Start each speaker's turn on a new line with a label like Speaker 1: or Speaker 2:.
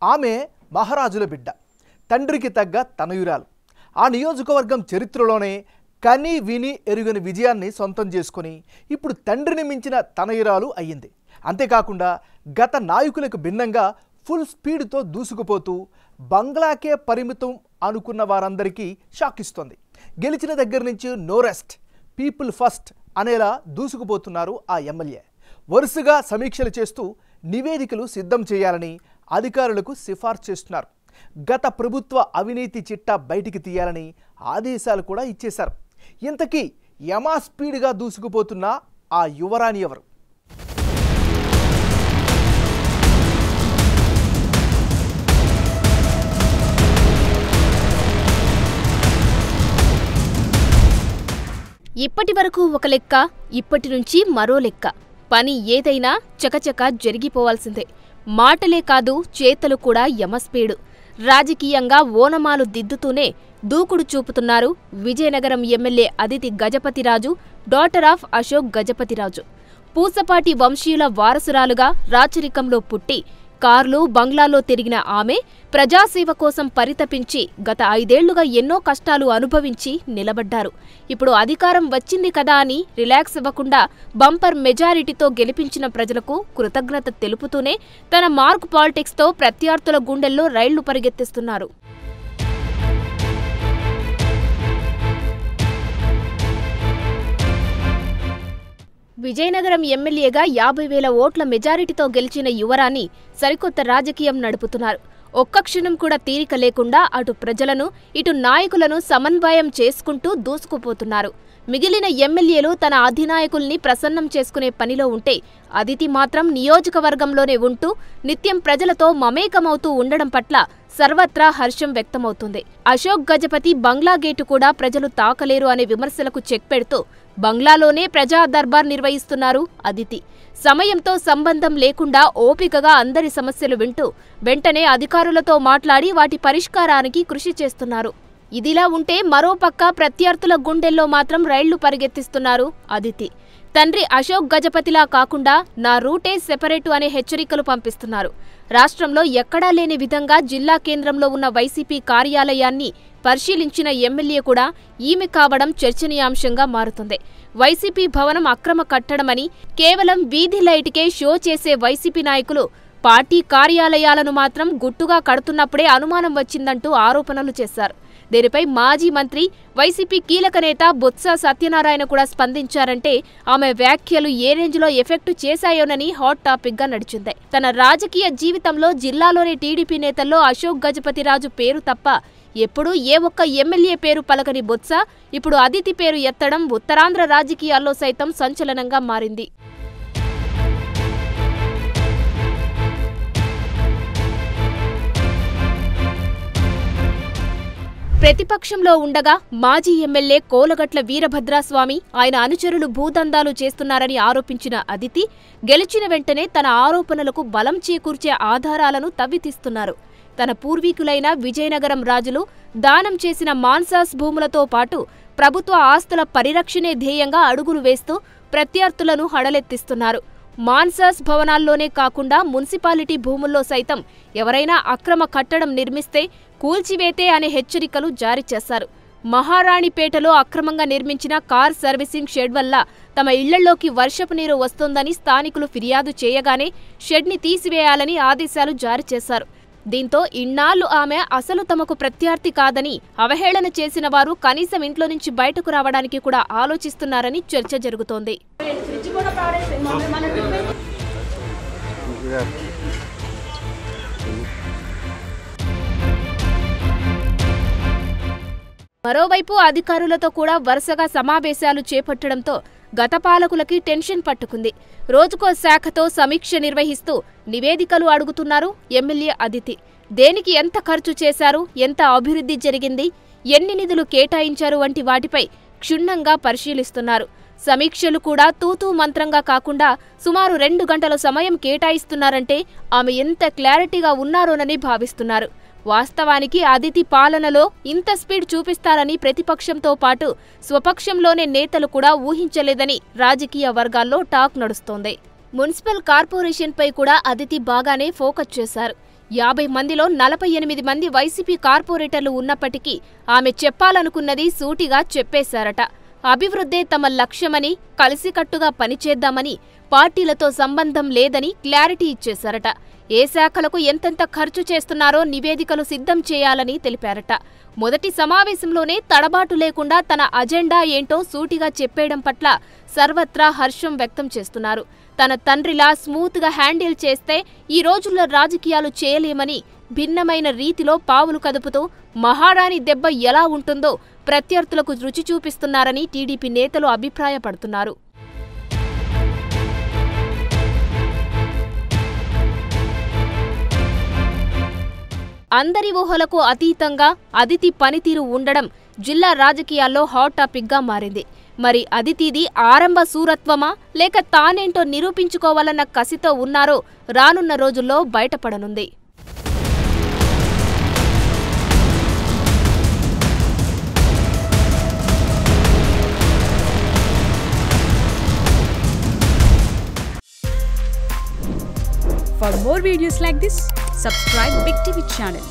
Speaker 1: ఆమె మహారాజుల బిడ్డ, తండ్రికి తగ్గ తనయురాలు. ఆ నియోజకవర్గం చరిత్రలోనే కని విని ఎరుగని విజయాన్ని సొంతం చేసుకొని ఇప్పుడు తండ్రిని మించిన తనయురాలు అయ్యింది. అంతేకాకుండా గత నాయకులకు భిన్నంగా ఫుల్ స్పీడ్తో దూసుకుపోతూ బంగ్లాకే పరిమితం అనుకున్న వారందరికీ షాక్ ఇస్తోంది. గెలిచిన దగ్గర నుంచి నో రెస్ట్, పీపుల్ ఫస్ట్ అనేలా దూసుకుపోతున్నారు ఆ ఎమ్మెల్యే. వరుసగా సమీక్షలు చేస్తూ నివేదికలు సిద్ధం చేయాలని అధికారులకు సిఫార్సు చేస్తున్నారు. గత ప్రభుత్వ అవినీతి చిట్టా బయటికి తీయాలని ఆదేశాలు కూడా ఇచ్చేశారు. ఇంతకీ యమా స్పీడ్గా దూసుకుపోతున్న ఆ యువరాణి ఎవరు?
Speaker 2: ఇప్పటి వరకు ఒక లెక్క, ఇప్పటి నుంచి మరో లెక్క. పని ఏదైనా చకచక జరిగిపోవాల్సిందే. మాటలే కాదు, చేతలు కూడా యమస్పీడు. రాజకీయంగా ఓనమాలు దిద్దుతూనే దూకుడు చూపుతున్నారు Vizianagaram MLA Aditi Gajapathiraju, daughter of Ashok Gajapathiraju. Pusapati వంశీయుల వారసురాలుగా రాచరికంలో పుట్టి కార్లు, బంగ్లాలో తిరిగిన ఆమె ప్రజాసేవ కోసం పరితపించి గత 5 ఏళ్లుగా ఎన్నో కష్టాలు అనుభవించి నిలబడ్డారు. ఇప్పుడు అధికారం వచ్చింది కదా అని రిలాక్స్ అవ్వకుండా బంపర్ మెజారిటీతో గెలిపించిన ప్రజలకు కృతజ్ఞత తెలుపుతూనే తన మార్క్ పాలిటిక్స్తో ప్రత్యర్థుల గుండెల్లో రైళ్లు పరిగెత్తిస్తున్నారు. విజయనగరం ఎమ్మెల్యేగా 50,000 ఓట్ల మెజారిటీతో గెలిచిన యువరాణి సరికొత్త రాజకీయం నడుపుతున్నారు. ఒక్క క్షణం కూడా తీరిక లేకుండా అటు ప్రజలను, ఇటు నాయకులను సమన్వయం చేసుకుంటూ దూసుకుపోతున్నారు. మిగిలిన ఎమ్మెల్యేలు తన అధినాయకుల్ని ప్రసన్నం చేసుకునే పనిలో ఉంటే అదితి మాత్రం నియోజకవర్గంలోనే ఉంటూ నిత్యం ప్రజలతో మమేకమవుతూ ఉండడం పట్ల సర్వత్రా హర్షం వ్యక్తమవుతుంది. అశోక్ గజపతి బంగ్లా గేటు కూడా ప్రజలు తాకలేరు అనే విమర్శలకు చెక్ పెడుతూ బంగ్లాలోనే ప్రజా దర్బార్ నిర్వహిస్తున్నారు అదితి. సమయంతో సంబంధం లేకుండా ఓపికగా అందరి సమస్యలు వింటూ వెంటనే అధికారులతో మాట్లాడి వాటి పరిష్కారానికి కృషి చేస్తున్నారు. ఇదిలా ఉంటే మరోపక్క ప్రత్యర్థుల గుండెల్లో మాత్రం రైళ్లు పరిగెత్తిస్తున్నారు అదితి. తండ్రి అశోక్ గజపతిలా కాకుండా నా రూటే సెపరేటు అనే హెచ్చరికలు పంపిస్తున్నారు. రాష్ట్రంలో ఎక్కడా లేని విధంగా జిల్లా కేంద్రంలో ఉన్న వైసీపీ కార్యాలయాన్ని పరిశీలించిన ఎమ్మెల్యే కూడా ఈమె కావడం చర్చనీయాంశంగా మారుతుంది. వైసీపీ భవనం అక్రమ కట్టడమని, కేవలం వీధి లైట్కే షో చేసే వైసీపీ నాయకులు పార్టీ కార్యాలయాలను మాత్రం గుట్టుగా కడుతున్నప్పుడే అనుమానం వచ్చిందంటూ ఆరోపణలు చేశారు. దీనిపై మాజీ మంత్రి, వైసీపీ కీలక నేత బొత్స సత్యనారాయణ కూడా స్పందించారంటే ఆమె వ్యాఖ్యలు ఏ రేంజ్లో ఎఫెక్టు చేశాయోనని హాట్ టాపిక్గా నడిచింది. తన రాజకీయ జీవితంలో జిల్లాలోని టీడీపీ నేతల్లో అశోక్ గజపతిరాజు పేరు తప్ప ఎప్పుడూ ఏ ఒక్క ఎమ్మెల్యే పేరు పలకని బొత్స ఇప్పుడు అదితి పేరు ఎత్తడం ఉత్తరాంధ్ర రాజకీయాల్లో సైతం సంచలనంగా మారింది. ప్రతిపక్షంలో ఉండగా మాజీ ఎమ్మెల్యే కోలగట్ల వీరభద్రస్వామి, ఆయన అనుచరులు భూదందాలు చేస్తున్నారని ఆరోపించిన అదితి గెలిచిన వెంటనే తన ఆరోపణలకు బలం చేకూర్చే ఆధారాలను తవ్వితీస్తున్నారు. తన పూర్వీకులైన విజయనగరం రాజులు దానం చేసిన మాన్సాస్ భూములతో పాటు ప్రభుత్వ ఆస్తుల పరిరక్షణే ధ్యేయంగా అడుగులు వేస్తూ ప్రత్యర్థులను హడలెత్తిస్తున్నారు. మాన్సాస్ భవనాల్లోనే కాకుండా మున్సిపాలిటీ భూముల్లో సైతం ఎవరైనా అక్రమ కట్టడం నిర్మిస్తే కూల్చివేతే అనే హెచ్చరికలు జారీ చేశారు. మహారాణిపేటలో అక్రమంగా నిర్మించిన కార్ సర్వీసింగ్ షెడ్ వల్ల తమ ఇళ్లలోకి వర్షపు నీరు వస్తోందని స్థానికులు ఫిర్యాదు చేయగానే షెడ్ని తీసివేయాలని ఆదేశాలు జారీ చేశారు. దీంతో ఇన్నాళ్లు ఆమె అసలు తమకు ప్రత్యర్థి కాదని అవహేళన చేసిన వారు కనీసం ఇంట్లో నుంచి బయటకు రావడానికి కూడా ఆలోచిస్తున్నారని చర్చ జరుగుతోంది. మరోవైపు అధికారులతో కూడా వరుసగా సమావేశాలు చేపట్టడంతో గత పాలకులకి టెన్షన్ పట్టుకుంది. రోజుకో శాఖతో సమీక్ష నిర్వహిస్తూ నివేదికలు అడుగుతున్నారు ఎమ్మెల్యే అదితి. దేనికి ఎంత ఖర్చు చేశారు, ఎంత అభివృద్ధి జరిగింది, ఎన్ని నిధులు కేటాయించారు వంటి వాటిపై క్షుణ్ణంగా పరిశీలిస్తున్నారు. సమీక్షలు కూడా తూతూ మంత్రంగా కాకుండా సుమారు 2 గంటల సమయం కేటాయిస్తున్నారంటే ఆమె ఎంత క్లారిటీగా ఉన్నారోనని భావిస్తున్నారు. వాస్తవానికి అదితి పాలనలో ఇంత స్పీడ్ చూపిస్తారని ప్రతిపక్షంతో పాటు స్వపక్షంలోనే నేతలు కూడా ఊహించలేదని రాజకీయ వర్గాల్లో టాక్ నడుస్తోంది. మున్సిపల్ కార్పొరేషన్పై కూడా అదితి బాగానే ఫోకస్ చేశారు. 50 మందిలో 48 మంది వైసీపీ కార్పొరేటర్లు ఉన్నప్పటికీ ఆమె చెప్పాలనుకున్నది సూటిగా చెప్పేశారట. అభివృద్ధే తమ లక్ష్యమని, కలిసికట్టుగా పనిచేద్దామని, పార్టీలతో సంబంధం లేదని క్లారిటీ ఇచ్చేశారట. ఏ శాఖలకు ఎంతెంత ఖర్చు చేస్తున్నారో నివేదికలు సిద్ధం చేయాలని తెలిపారట. మొదటి సమావేశంలోనే తడబాటు లేకుండా తన అజెండా ఏంటో సూటిగా చెప్పేయడం పట్ల సర్వత్రా హర్షం వ్యక్తం చేస్తున్నారు. తన తండ్రిలా స్మూత్గా హ్యాండిల్ చేస్తే ఈ రోజుల్లో రాజకీయాలు చేయలేమని, భిన్నమైన రీతిలో పావులు కదుపుతూ మహారాణి దెబ్బ ఎలా ఉంటుందో ప్రత్యర్థులకు రుచి చూపిస్తున్నారని టీడీపీ నేతలు అభిప్రాయపడుతున్నారు. అందరి ఊహలకు అతీతంగా అదితి పనితీరు ఉండడం జిల్లా రాజకీయాల్లో హాట్ టాపిక్గా మారింది. మరి అదితిది ఆరంభ శూరత్వమా లేక తానేంటో నిరూపించుకోవాలన్న కసితో ఉన్నారో రానున్న రోజుల్లో బయటపడనుంది.
Speaker 3: For more videos like this, subscribe Big TV channel.